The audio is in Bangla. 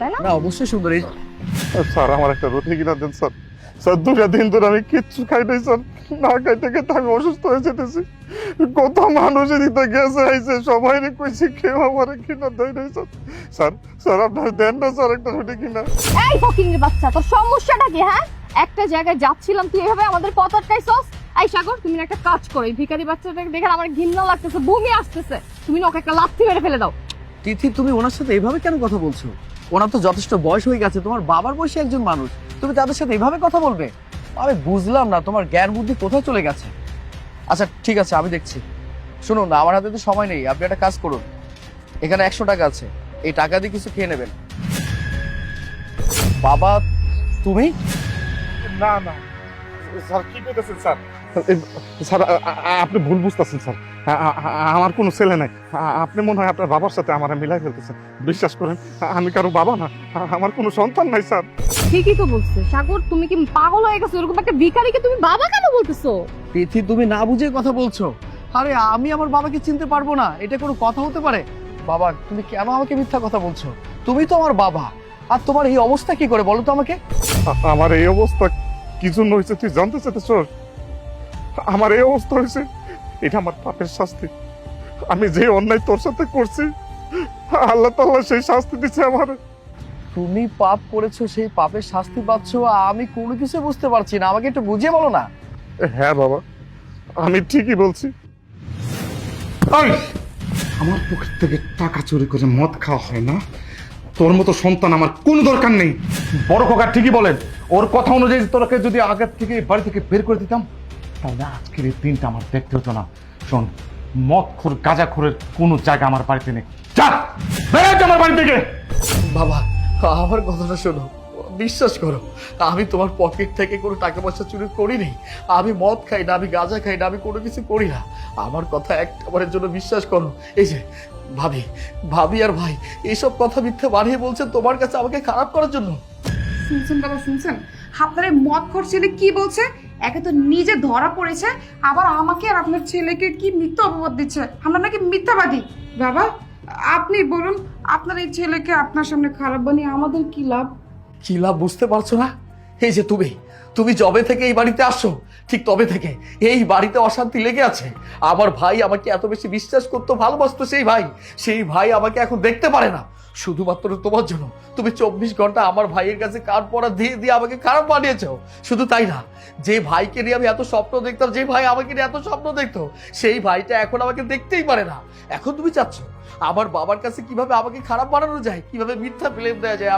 তাই না? না অবশ্যই সুন্দর। এই স্যার আমার একটা রুটি কিনা দেন স্যার। স্যার 2টা দিন ধরে আমি কিচ্ছু খাই নাই স্যার, না খাইতে খাইতে আমি অসুস্থ হয়ে যেতেছি। কত মানুষ এদিকে গেছে আইছে, সবাই কইছে কেউ আমার কিনা দেয় নাই স্যার। স্যার স্যার আপনার দেন না স্যার একটা রুটি কিনা। এই ফকিনের বাচ্চা, তোর সমস্যাটা কি? হ্যাঁ, একটা জায়গায় যাচ্ছিলাম, তুই এভাবে আমাদের পথ আটকাইছস। এই সাগর, তুমি না একটা কাজ করো, এই ভিখারি বাচ্চাটাকে দেখে আমার ঘৃণা লাগতেছে, বমি আসতেছে, তুমি না ওকে একটা লাথি মেরে ফেলে দাও। তিথি, তুমি ওনার সাথে এভাবে কেন কথা বলছো? ওনার তো যথেষ্ট বয়স হয়ে গেছে, তোমার বাবার বয়সী একজন মানুষ, তুমি তাদের সাথে এভাবে কথা বলবে? আমি বুঝলাম না তোমার জ্ঞান বুদ্ধি কোথায় চলে গেছে। আচ্ছা ঠিক আছে, আমি দেখছি। শুনুন না, আমার হাতে তো সময় নেই, আপনি একটা কাজ করুন, এখানে 100 টাকা আছে, এই টাকা দিয়ে কিছু খেয়ে নেবেন। বাবা তুমি? না না স্যার, কি করতেছেন স্যার? স্যার আপনি ভুল বুঝতেছেন স্যার, আমার কোনো ছেলে নাই। আপনি মনে হয় আপনার বাবার সাথে আমার মিলাই ফেলতেছেন। বিশ্বাস করেন, আমি কারো বাবা না, আমার কোনো সন্তান নাই স্যার। ঠিকই তো বলছে সাগর, তুমি কি পাগল হয়ে গেছো? এরকম একটা ভিখারিকে তুমি বাবা কেন বলতেছো? তিথি, তুমি না বুঝে কথা বলছো। আরে আমি আমার বাবাকে চিনতে পারবো না, এটা কোনো কথা হতে পারে? বাবা তুমি কেন আমাকে মিথ্যা কথা বলছো? তুমি তো আমার বাবা, আর তোমার এই অবস্থা কি করে বলো তো আমাকে? আমার এই অবস্থা কি জন্য হয়েছে তুই জানতে চাইতেছ? আমার এই অবস্থা হয়েছে, এটা আমার পাপের শাস্তি। আমি যে অন্যায় তোর সাথে করছি, আল্লাহ তাআলা সেই শাস্তি দিচ্ছে আমার। তুমি পাপ করেছো, সেই পাপের শাস্তি পাচ্ছো, আমি কোনো কিছু বুঝতে পারছি না, আমাকে একটু বুঝিয়ে বলো না। হ্যাঁ বাবা, আমি ঠিকই বলছি। আমার পকেট থেকে টাকা চুরি করে মদ খাওয়া হয় না, তোর মতো সন্তান আমার কোনো দরকার নেই। বড় কাকা ঠিকই বলেন, ওর কথা অনুযায়ী তোকে যদি আগের থেকে বাড়ি থেকে বের করে দিতাম তাহলে আজকের এই দিনটা আমার দেখতে হতো না। শোন, মদখোর গাঁজাখোরের কোনো জায়গা আমার বাড়িতে নেই, যা বের হয়ে যা আমার বাড়ি থেকে। বাবা আমার কথাটা শোনো, বিশ্বাস করো, আমি তোমার পকেট থেকে কোনো টাকা পয়সা চুরি করিনি, আমি মদ খাই না, আমি গাঁজা খাই না, আমি কোনো কিছু করি না। আমার কথা একটাবারের জন্য বিশ্বাস করো। এই যে ভাবি ভাবি আর ভাই এইসব কথা মিথ্যে বানিয়ে বলছেন তোমার কাছে আমাকে খারাপ করার জন্য। শুনছেন বাবা, শুনছেন? আপনার এই মদ খোর ছেলে কি বলছে? একে তো নিজে ধরা পড়েছে, আবার আমাকে আর আপনার ছেলেকে কি মিথ্যা অপবাদ দিচ্ছে, আমরা নাকি মিথ্যাবাদী। বাবা আপনি বলুন, আপনার এই ছেলেকে আপনার সামনে খারাপ বানিয়ে আমাদের কি লাভ? কি লাভ বুঝতে পারছো না? এই যে তুমি তুমি যবে থেকে এই বাড়িতে আসছো, ঠিক তবে থেকে এই বাড়িতে অশান্তি লেগে আছে। আমার ভাই আমাকে এত বেশি বিশ্বাস করতো, ভালোবাসতো, সেই ভাই আমাকে এখন দেখতে পারে না, শুধুমাত্র তোমার জন্য। তুমি 24 ঘন্টা আমার ভাইয়ের কাছে কান পড়া দিয়ে দিয়ে আমাকে খারাপ বানিয়েছো। শুধু তাই না, যে ভাইকে নিয়ে আমি এত স্বপ্ন দেখতাম, যে ভাই আমাকে নিয়ে এত স্বপ্ন দেখতো, সেই ভাইটা এখন আমাকে দেখতেই পারে না। এখন তুমি চাচ্ছ আমার বাবার কাছে কিভাবে আমাকে খারাপ বানানো যায়, কিভাবে মিথ্যা ব্লেম দেওয়া যায়।